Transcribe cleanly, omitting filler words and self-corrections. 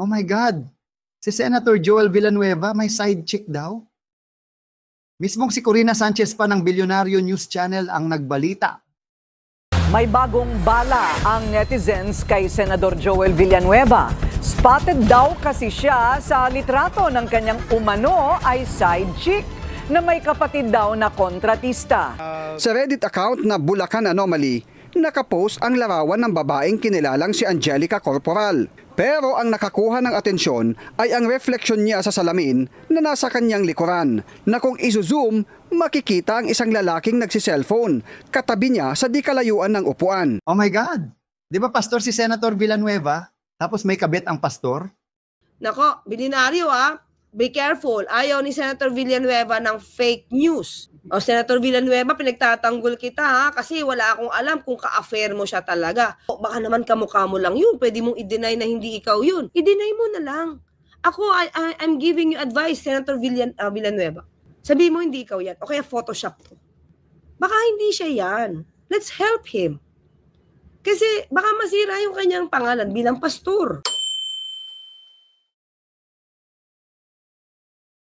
Oh my God! Si Senator Joel Villanueva may side chick daw? Mismong si Corina Sanchez pa ng Bilyonaryo News Channel ang nagbalita. May bagong bala ang netizens kay Senador Joel Villanueva. Spotted daw kasi siya sa litrato ng kanyang umano ay side chick na may kapatid daw na kontratista. Sa Reddit account na Bulacan Anomaly, nakapost ang larawan ng babaeng kinilalang si Angelica Corporal. Pero ang nakakuha ng atensyon ay ang refleksyon niya sa salamin na nasa kanyang likuran, na kung izo-zoom, makikita ang isang lalaking nagsiselfone, katabi niya sa di kalayuan ng upuan. Oh my God! Di ba pastor si Senator Villanueva? Tapos may kabit ang pastor? Nako, Bilyonaryo be careful. Ayaw ni Senator Villanueva ng fake news. O Senator Villanueva, pinagtatanggol kita kasi wala akong alam kung ka-affair mo siya talaga. O baka naman kamukha mo lang yun. Pwede mong i-deny na hindi ikaw yun. I-deny mo na lang. Ako, I'm giving you advice, Senator Villanueva. Sabi mo hindi ikaw yan. O kaya Photoshop ko. Baka hindi siya yan. Let's help him. Kasi baka masira yung kanyang pangalan bilang pastor.